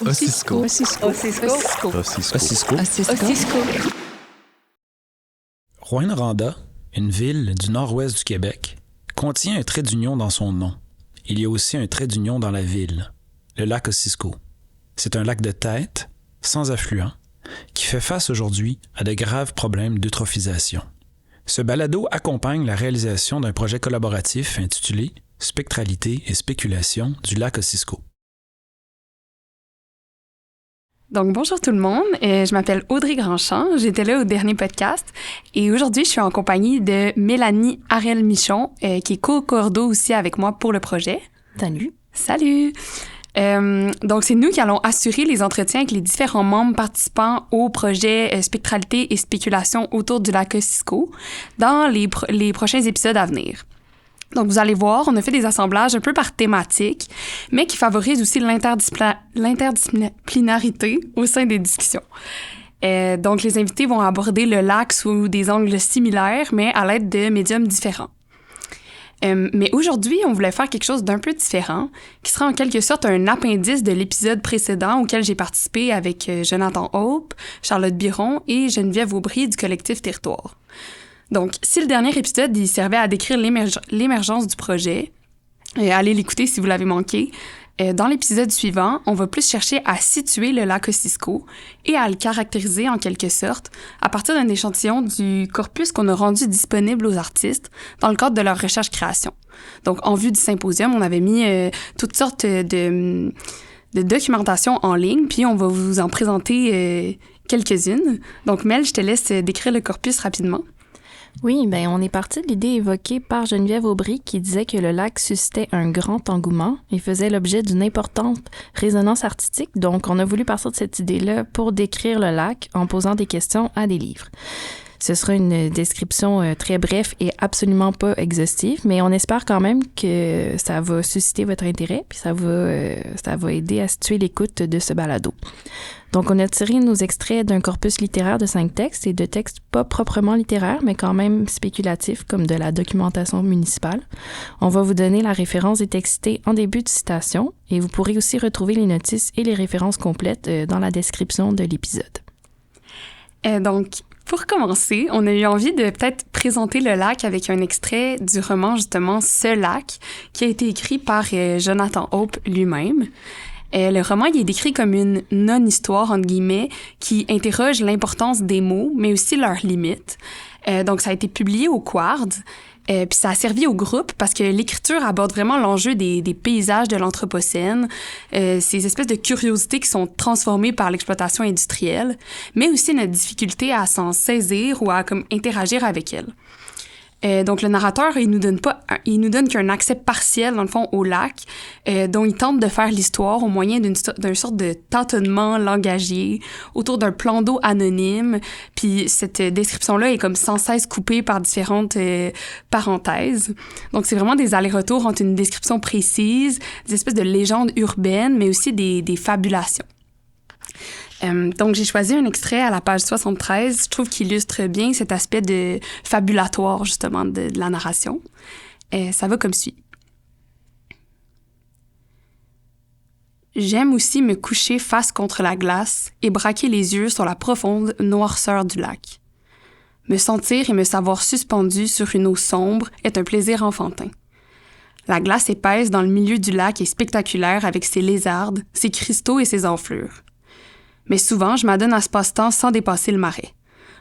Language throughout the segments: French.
Ossisco. Rouyn-Noranda, une ville du nord-ouest du Québec, contient un trait d'union dans son nom. Il y a aussi un trait d'union dans la ville, le lac Ossisco. C'est un lac de tête, sans affluent, qui fait face aujourd'hui à de graves problèmes d'eutrophisation. Ce balado accompagne la réalisation d'un projet collaboratif intitulé « Spectralité et spéculation du lac Ossisco ». Donc, bonjour tout le monde. Je m'appelle Audrey Grandchamp. J'étais là au dernier podcast. Et aujourd'hui, je suis en compagnie de Mélanie Harel-Michon, qui est co-cordo aussi avec moi pour le projet. Salut. Salut. Donc, c'est nous qui allons assurer les entretiens avec les différents membres participants au projet Spectralité et spéculation autour du lac Ossisco dans les prochains épisodes à venir. Donc, vous allez voir, on a fait des assemblages un peu par thématique, mais qui favorisent aussi l'interdisciplinarité au sein des discussions. Donc, les invités vont aborder le lac sous des angles similaires, mais à l'aide de médiums différents. Mais aujourd'hui, on voulait faire quelque chose d'un peu différent, qui sera en quelque sorte un appendice de l'épisode précédent auquel j'ai participé avec Jonathan Hope, Charlotte Biron et Geneviève Aubry du collectif Territoire. Donc, si le dernier épisode il servait à décrire l'émergence du projet, allez l'écouter si vous l'avez manqué, dans l'épisode suivant, on va plus chercher à situer le lac Ossisco et à le caractériser en quelque sorte à partir d'un échantillon du corpus qu'on a rendu disponible aux artistes dans le cadre de leur recherche-création. Donc, en vue du symposium, on avait mis toutes sortes de documentation en ligne, puis on va vous en présenter quelques-unes. Donc, Mel, je te laisse décrire le corpus rapidement. Oui, bien, on est parti de l'idée évoquée par Geneviève Aubry qui disait que le lac suscitait un grand engouement et faisait l'objet d'une importante résonance artistique. Donc, on a voulu partir de cette idée-là pour décrire le lac en posant des questions à des livres. Ce sera une description très brève et absolument pas exhaustive, mais on espère quand même que ça va susciter votre intérêt puis ça va aider à situer l'écoute de ce balado. Donc, on a tiré nos extraits d'un corpus littéraire de 5 textes et de textes pas proprement littéraires, mais quand même spéculatifs, comme de la documentation municipale. On va vous donner la référence des textes cités en début de citation et vous pourrez aussi retrouver les notices et les références complètes dans la description de l'épisode. Donc, pour commencer, on a eu envie de peut-être présenter le lac avec un extrait du roman, justement, Ce lac, qui a été écrit par Jonathan Hope lui-même. Le roman, il est décrit comme une non-histoire, entre guillemets, qui interroge l'importance des mots, mais aussi leurs limites. Donc, ça a été publié au Quard, puis ça a servi au groupe parce que l'écriture aborde vraiment l'enjeu des paysages de l'Anthropocène, ces espèces de curiosités qui sont transformées par l'exploitation industrielle, mais aussi notre difficulté à s'en saisir ou à comme interagir avec elles. Donc, le narrateur, il nous donne qu'un accès partiel, dans le fond, au lac, dont il tente de faire l'histoire au moyen d'un sorte de tâtonnement langagier autour d'un plan d'eau anonyme. Puis, cette description-là est comme sans cesse coupée par différentes parenthèses. Donc, c'est vraiment des allers-retours entre une description précise, des espèces de légendes urbaines, mais aussi des fabulations. Donc, j'ai choisi un extrait à la page 73. Je trouve qu'il illustre bien cet aspect de fabulatoire, justement, de la narration. Ça va comme suit. J'aime aussi me coucher face contre la glace et braquer les yeux sur la profonde noirceur du lac. Me sentir et me savoir suspendu sur une eau sombre est un plaisir enfantin. La glace épaisse dans le milieu du lac est spectaculaire avec ses lézardes, ses cristaux et ses enflures. Mais souvent, je m'adonne à ce passe-temps sans dépasser le marais.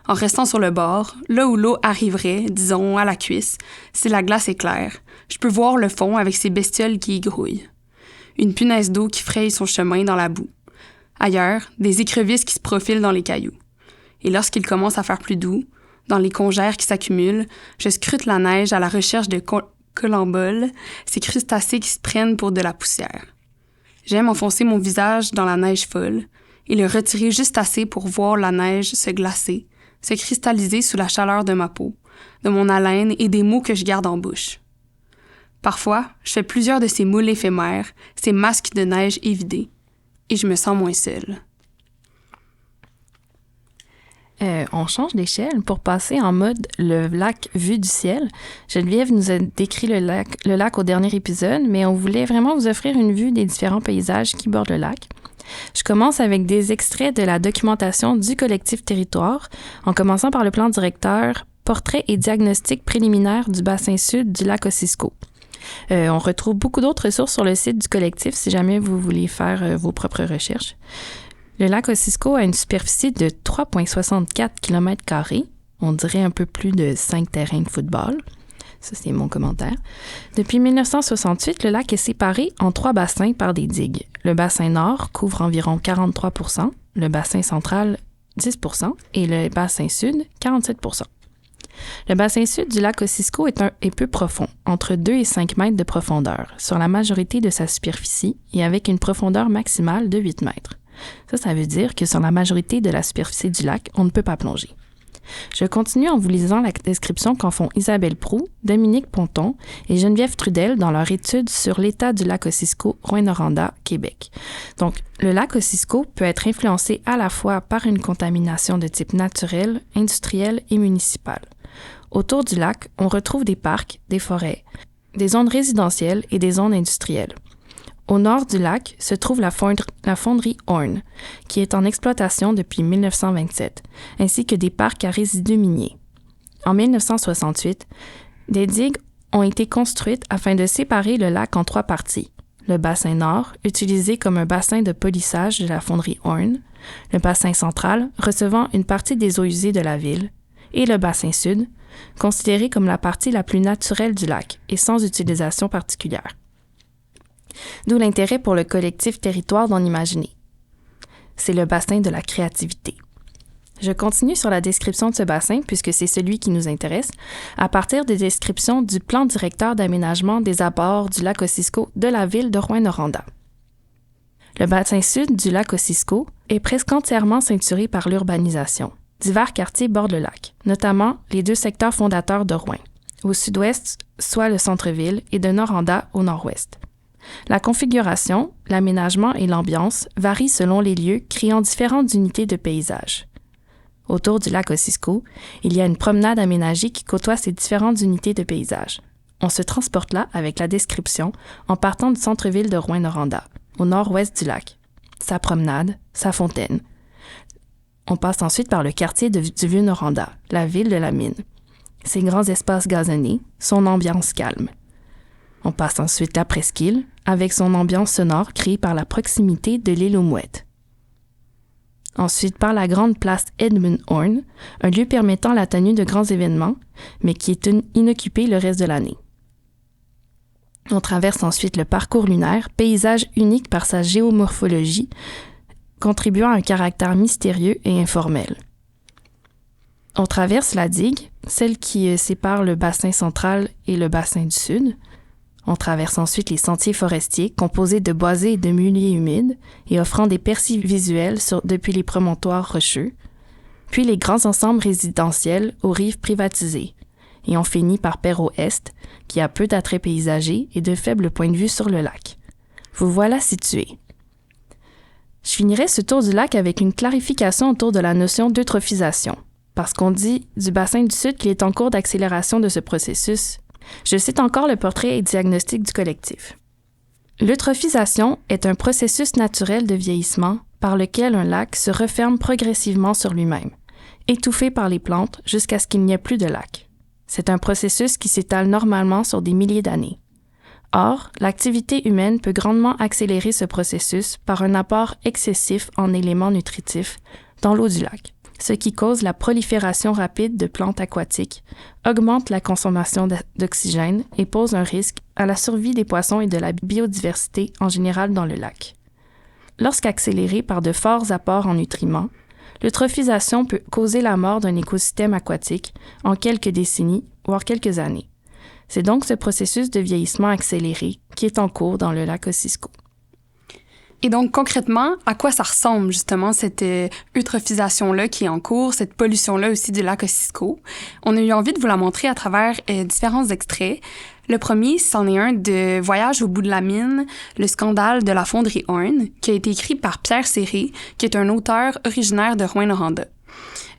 En restant sur le bord, là où l'eau arriverait, disons, à la cuisse, si la glace est claire, je peux voir le fond avec ces bestioles qui y grouillent. Une punaise d'eau qui fraye son chemin dans la boue. Ailleurs, des écrevisses qui se profilent dans les cailloux. Et lorsqu'il commence à faire plus doux, dans les congères qui s'accumulent, je scrute la neige à la recherche de colamboles, ces crustacés qui se prennent pour de la poussière. J'aime enfoncer mon visage dans la neige folle, et le retirer juste assez pour voir la neige se glacer, se cristalliser sous la chaleur de ma peau, de mon haleine et des mots que je garde en bouche. Parfois, je fais plusieurs de ces moules éphémères, ces masques de neige évidés, et je me sens moins seule. On change d'échelle pour passer en mode le lac vu du ciel. Geneviève nous a décrit le lac au dernier épisode, mais on voulait vraiment vous offrir une vue des différents paysages qui bordent le lac. Je commence avec des extraits de la documentation du collectif Territoire, en commençant par le plan directeur « Portrait et diagnostic préliminaire du bassin sud du lac Ossisco ». On retrouve beaucoup d'autres ressources sur le site du collectif si jamais vous voulez faire vos propres recherches. Le lac Ossisco a une superficie de 3,64 km², on dirait un peu plus de 5 terrains de football. Ça, c'est mon commentaire. Depuis 1968, le lac est séparé en 3 bassins par des digues. Le bassin nord couvre environ 43 %, le bassin central 10 % et le bassin sud 47 %. Le bassin sud du lac Ossisco est peu profond, entre 2 et 5 mètres de profondeur, sur la majorité de sa superficie et avec une profondeur maximale de 8 mètres. Ça veut dire que sur la majorité de la superficie du lac, on ne peut pas plonger. Je continue en vous lisant la description qu'en font Isabelle Proulx, Dominique Ponton et Geneviève Trudel dans leur étude sur l'état du lac Ossisco, Rouyn-Noranda, Québec. Donc, le lac Ossisco peut être influencé à la fois par une contamination de type naturel, industriel et municipal. Autour du lac, on retrouve des parcs, des forêts, des zones résidentielles et des zones industrielles. Au nord du lac se trouve la fonderie Horn, qui est en exploitation depuis 1927, ainsi que des parcs à résidus miniers. En 1968, des digues ont été construites afin de séparer le lac en 3 parties. Le bassin nord, utilisé comme un bassin de polissage de la fonderie Horn, le bassin central, recevant une partie des eaux usées de la ville, et le bassin sud, considéré comme la partie la plus naturelle du lac et sans utilisation particulière. D'où l'intérêt pour le collectif Territoire d'en imaginer. C'est le bassin de la créativité. Je continue sur la description de ce bassin, puisque c'est celui qui nous intéresse, à partir des descriptions du plan directeur d'aménagement des abords du lac Ossisco de la ville de Rouyn-Noranda. Le bassin sud du lac Ossisco est presque entièrement ceinturé par l'urbanisation. Divers quartiers bordent le lac, notamment les 2 secteurs fondateurs de Rouyn, au sud-ouest, soit le centre-ville, et de Noranda au nord-ouest. La configuration, l'aménagement et l'ambiance varient selon les lieux, créant différentes unités de paysage. Autour du lac Ossisco, il y a une promenade aménagée qui côtoie ces différentes unités de paysage. On se transporte là avec la description en partant du centre-ville de Rouyn-Noranda, au nord-ouest du lac. Sa promenade, sa fontaine. On passe ensuite par le quartier du Vieux-Noranda, la ville de la mine. Ses grands espaces gazonnés, son ambiance calme. On passe ensuite la presqu'île, avec son ambiance sonore créée par la proximité de l'île aux Mouettes. Ensuite, par la grande place Edmund Horn, un lieu permettant la tenue de grands événements, mais qui est inoccupé le reste de l'année. On traverse ensuite le parcours lunaire, paysage unique par sa géomorphologie, contribuant à un caractère mystérieux et informel. On traverse la digue, celle qui sépare le bassin central et le bassin du sud. On traverse ensuite les sentiers forestiers, composés de boisés et de muliers humides, et offrant des percées visuelles depuis les promontoires rocheux, puis les grands ensembles résidentiels aux rives privatisées. Et on finit par Perrault-Est, qui a peu d'attrait paysager et de faibles points de vue sur le lac. Vous voilà situé. Je finirai ce tour du lac avec une clarification autour de la notion d'eutrophisation, parce qu'on dit du bassin du Sud qu'il est en cours d'accélération de ce processus. Je cite encore le portrait et diagnostic du collectif. L'eutrophisation est un processus naturel de vieillissement par lequel un lac se referme progressivement sur lui-même, étouffé par les plantes jusqu'à ce qu'il n'y ait plus de lac. C'est un processus qui s'étale normalement sur des milliers d'années. Or, l'activité humaine peut grandement accélérer ce processus par un apport excessif en éléments nutritifs dans l'eau du lac, ce qui cause la prolifération rapide de plantes aquatiques, augmente la consommation d'oxygène et pose un risque à la survie des poissons et de la biodiversité en général dans le lac. Lorsqu'accélérée par de forts apports en nutriments, l'eutrophisation peut causer la mort d'un écosystème aquatique en quelques décennies, voire quelques années. C'est donc ce processus de vieillissement accéléré qui est en cours dans le lac Ossisco. Et donc, concrètement, à quoi ça ressemble, justement, cette eutrophisation-là qui est en cours, cette pollution-là aussi du lac Ossisco? On a eu envie de vous la montrer à travers différents extraits. Le premier, c'en est un de Voyage au bout de la mine, le scandale de la fonderie Horn, qui a été écrit par Pierre Séré, qui est un auteur originaire de Rouyn-Noranda.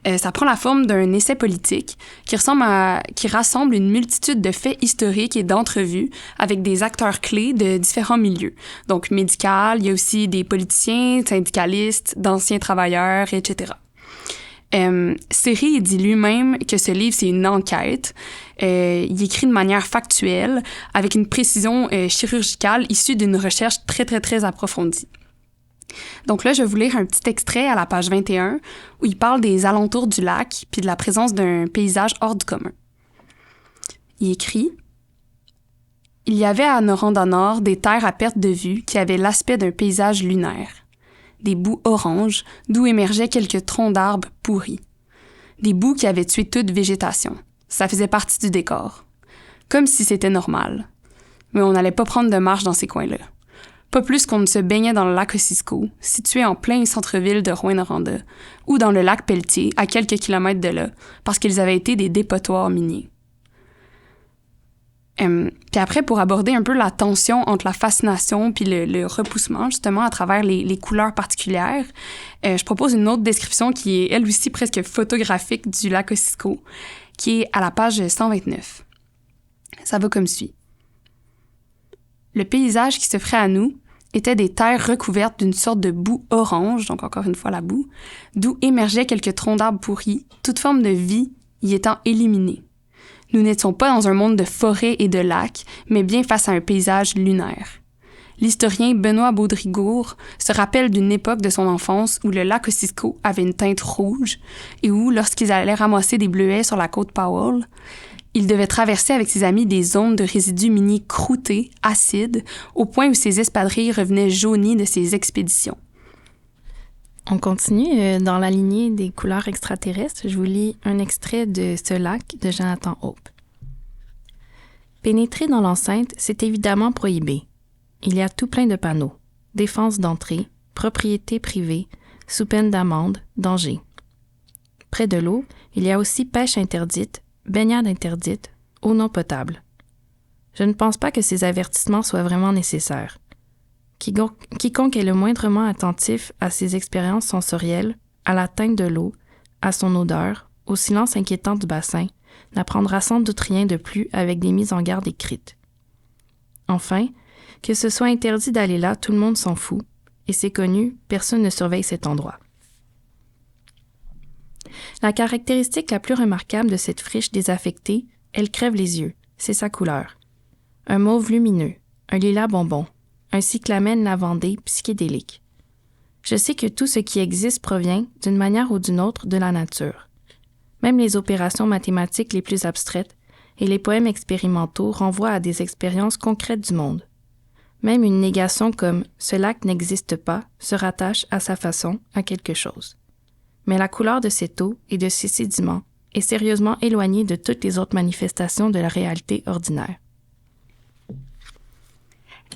Ça prend la forme d'un essai politique qui rassemble une multitude de faits historiques et d'entrevues avec des acteurs clés de différents milieux. Donc, médical, il y a aussi des politiciens, syndicalistes, d'anciens travailleurs, etc. Seri dit lui-même que ce livre, c'est une enquête. Il écrit de manière factuelle, avec une précision chirurgicale issue d'une recherche très, très, très approfondie. Donc là, je vais vous lire un petit extrait à la page 21 où il parle des alentours du lac puis de la présence d'un paysage hors du commun. Il écrit « Il y avait à Noranda-Nord des terres à perte de vue qui avaient l'aspect d'un paysage lunaire. Des boues oranges d'où émergeaient quelques troncs d'arbres pourris. Des boues qui avaient tué toute végétation. Ça faisait partie du décor. Comme si c'était normal. Mais on n'allait pas prendre de marche dans ces coins-là. Pas plus qu'on ne se baignait dans le lac Ossisco, situé en plein centre-ville de Rouyn-Noranda, ou dans le lac Pelletier, à quelques kilomètres de là, parce qu'ils avaient été des dépotoirs miniers. » Puis après, pour aborder un peu la tension entre la fascination puis le repoussement, justement, à travers les couleurs particulières, je propose une autre description qui est, elle aussi, presque photographique du lac Ossisco, qui est à la page 129. Ça va comme suit. Le paysage qui s'offrait à nous était des terres recouvertes d'une sorte de boue orange, donc encore une fois la boue, d'où émergeaient quelques troncs d'arbres pourris, toute forme de vie y étant éliminée. Nous n'étions pas dans un monde de forêts et de lacs, mais bien face à un paysage lunaire. L'historien Benoît Baudrigour se rappelle d'une époque de son enfance où le lac Ossisco avait une teinte rouge et où, lorsqu'ils allaient ramasser des bleuets sur la côte Powell, il devait traverser avec ses amis des zones de résidus miniers croûtés, acides, au point où ses espadrilles revenaient jaunies de ses expéditions. On continue dans la lignée des couleurs extraterrestres. Je vous lis un extrait de ce lac de Jonathan Hope. Pénétrer dans l'enceinte, c'est évidemment prohibé. Il y a tout plein de panneaux. Défense d'entrée, propriété privée, sous peine d'amende, danger. Près de l'eau, il y a aussi pêche interdite, baignade interdite, eau non potable. Je ne pense pas que ces avertissements soient vraiment nécessaires. Quiconque est le moindrement attentif à ses expériences sensorielles, à la teinte de l'eau, à son odeur, au silence inquiétant du bassin, n'apprendra sans doute rien de plus avec des mises en garde écrites. Enfin, que ce soit interdit d'aller là, tout le monde s'en fout, et c'est connu, personne ne surveille cet endroit. La caractéristique la plus remarquable de cette friche désaffectée, elle crève les yeux, c'est sa couleur. Un mauve lumineux, un lilas bonbon, un cyclamène lavandé psychédélique. Je sais que tout ce qui existe provient, d'une manière ou d'une autre, de la nature. Même les opérations mathématiques les plus abstraites et les poèmes expérimentaux renvoient à des expériences concrètes du monde. Même une négation comme « ce lac n'existe pas » se rattache à sa façon à quelque chose. Mais la couleur de cette eau et de ces sédiments est sérieusement éloignée de toutes les autres manifestations de la réalité ordinaire.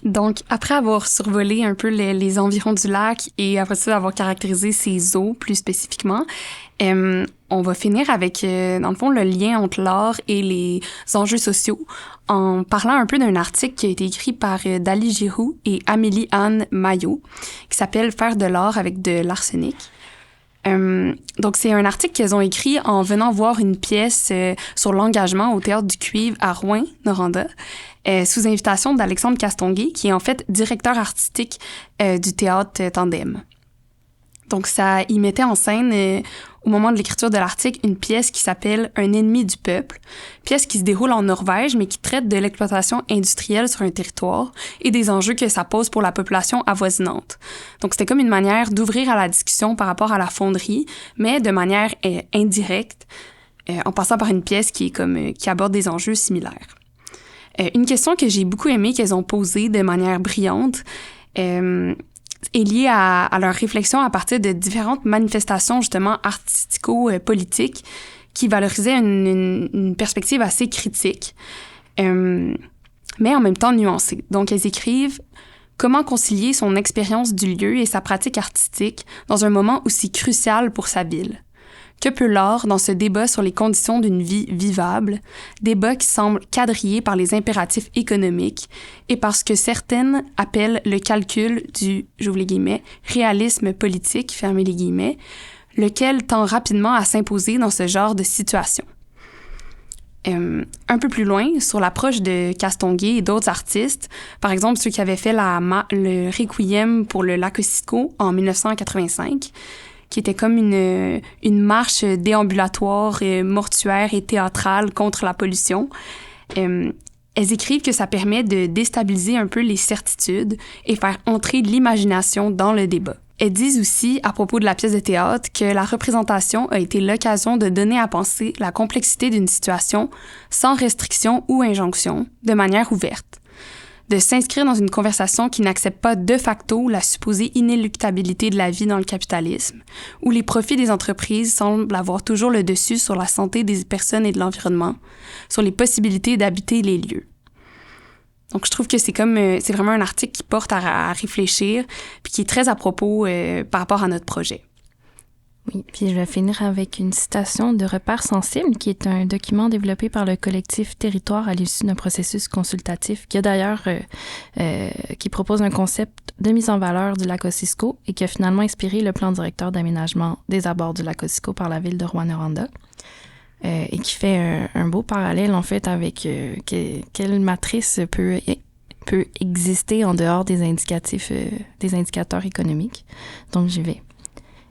Donc, après avoir survolé un peu les environs du lac et après ça avoir caractérisé ses eaux plus spécifiquement, on va finir avec, dans le fond, le lien entre l'art et les enjeux sociaux en parlant un peu d'un article qui a été écrit par Dali Giroux et Amélie-Anne Maillot qui s'appelle « Faire de l'art avec de l'arsenic ». Donc, c'est un article qu'elles ont écrit en venant voir une pièce sur l'engagement au Théâtre du Cuivre à Rouyn-Noranda, sous invitation d'Alexandre Castonguay, qui est en fait directeur artistique du théâtre Tandem. Donc, ça y mettait en scène, au moment de l'écriture de l'article, une pièce qui s'appelle « Un ennemi du peuple », pièce qui se déroule en Norvège, mais qui traite de l'exploitation industrielle sur un territoire et des enjeux que ça pose pour la population avoisinante. Donc, c'était comme une manière d'ouvrir à la discussion par rapport à la fonderie, mais de manière indirecte, en passant par une pièce qui aborde des enjeux similaires. Une question que j'ai beaucoup aimée qu'elles ont posée de manière brillante est liée à leur réflexion à partir de différentes manifestations justement artistico-politiques qui valorisaient une perspective assez critique, mais en même temps nuancée. Donc, elles écrivent « Comment concilier son expérience du lieu et sa pratique artistique dans un moment aussi crucial pour sa ville? Que peut l'art dans ce débat sur les conditions d'une vie vivable, débat qui semble quadrillé par les impératifs économiques et parce que certaines appellent le calcul du, j'ouvre les guillemets, réalisme politique, fermez les guillemets, lequel tend rapidement à s'imposer dans ce genre de situation. Un peu plus loin, sur l'approche de Castonguay et d'autres artistes, par exemple ceux qui avaient fait le Requiem pour le lac Ossisco en 1985, qui était comme une marche déambulatoire, mortuaire et théâtrale contre la pollution. Elles écrivent que ça permet de déstabiliser un peu les certitudes et faire entrer l'imagination dans le débat. Elles disent aussi, à propos de la pièce de théâtre, que la représentation a été l'occasion de donner à penser la complexité d'une situation sans restriction ou injonction, de manière ouverte. De s'inscrire dans une conversation qui n'accepte pas de facto la supposée inéluctabilité de la vie dans le capitalisme, où les profits des entreprises semblent avoir toujours le dessus sur la santé des personnes et de l'environnement, sur les possibilités d'habiter les lieux. Donc, je trouve que c'est vraiment un article qui porte à réfléchir, puis qui est très à propos par rapport à notre projet. Oui, puis je vais finir avec une citation de Repères sensibles, qui est un document développé par le collectif Territoire à l'issue d'un processus consultatif, qui a d'ailleurs, qui propose un concept de mise en valeur du lac Ossisco et qui a finalement inspiré le plan directeur d'aménagement des abords du lac Ossisco par la ville de Rouyn-Noranda. Et qui fait un beau parallèle, en fait, avec quelle matrice peut exister en dehors des indicateurs économiques. Donc, j'y vais.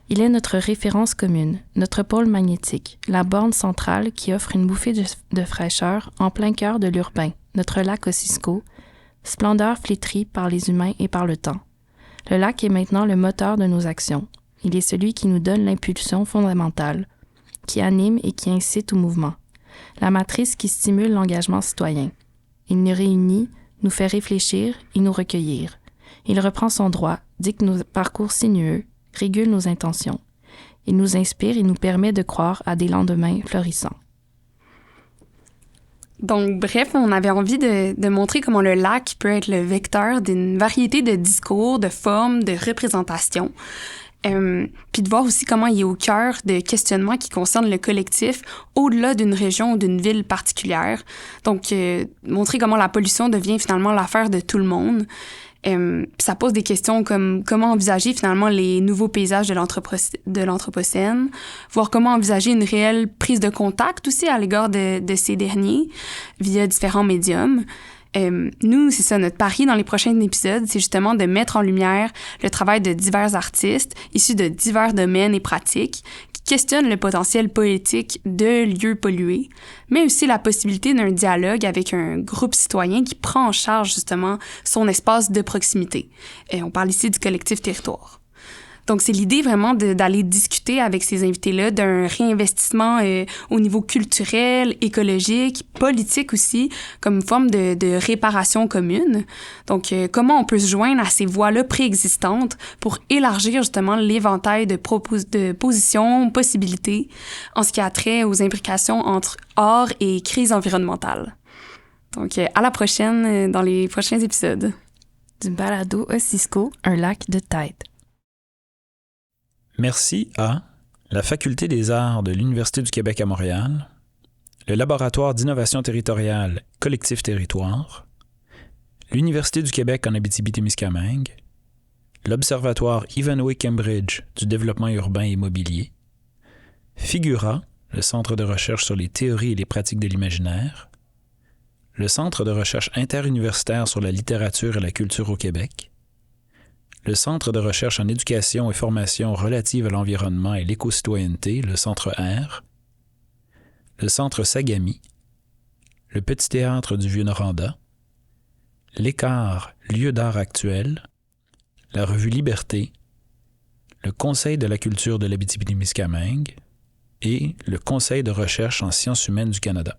Il est notre référence commune, notre pôle magnétique, la borne centrale qui offre une bouffée de fraîcheur en plein cœur de l'urbain, notre lac Ossisco, splendeur flétrie par les humains et par le temps. Le lac est maintenant le moteur de nos actions. Il est celui qui nous donne l'impulsion fondamentale, qui anime et qui incite au mouvement. La matrice qui stimule l'engagement citoyen. Il nous réunit, nous fait réfléchir et nous recueillir. Il reprend son droit, dicte nos parcours sinueux, régule nos intentions. Il nous inspire et nous permet de croire à des lendemains florissants. Donc, bref, on avait envie de montrer comment le lac peut être le vecteur d'une variété de discours, de formes, de représentations. Puis de voir aussi comment il est au cœur de questionnements qui concernent le collectif au-delà d'une région ou d'une ville particulière. Donc, montrer comment la pollution devient finalement l'affaire de tout le monde. Puis ça pose des questions comme comment envisager finalement les nouveaux paysages de l'Anthropocène, voir comment envisager une réelle prise de contact aussi à l'égard de ces derniers via différents médiums. Nous, c'est ça, notre pari dans les prochains épisodes, c'est justement de mettre en lumière le travail de divers artistes issus de divers domaines et pratiques qui questionnent le potentiel poétique de lieux pollués, mais aussi la possibilité d'un dialogue avec un groupe citoyen qui prend en charge justement son espace de proximité. On parle ici du collectif Territoire. Donc, c'est l'idée vraiment d'aller discuter avec ces invités-là d'un réinvestissement au niveau culturel, écologique, politique aussi, comme forme de réparation commune. Donc, comment on peut se joindre à ces voies-là préexistantes pour élargir justement l'éventail de positions, possibilités en ce qui a trait aux imbrications entre art et crise environnementale. Donc, à la prochaine dans les prochains épisodes. Du balado Ossisco, un lac de tête. Merci à la Faculté des arts de l'Université du Québec à Montréal, le Laboratoire d'innovation territoriale Collectif Territoire, l'Université du Québec en Abitibi-Témiscamingue, l'Observatoire Ivanhoe Cambridge du développement urbain et immobilier, Figura, le Centre de recherche sur les théories et les pratiques de l'imaginaire, le Centre de recherche interuniversitaire sur la littérature et la culture au Québec, le Centre de recherche en éducation et formation relative à l'environnement et l'éco-citoyenneté, le Centre R, le Centre Sagami, le Petit Théâtre du Vieux-Noranda, l'Écart, lieu d'art actuel, la Revue Liberté, le Conseil de la culture de l'Abitibi-Témiscamingue et le Conseil de recherche en sciences humaines du Canada.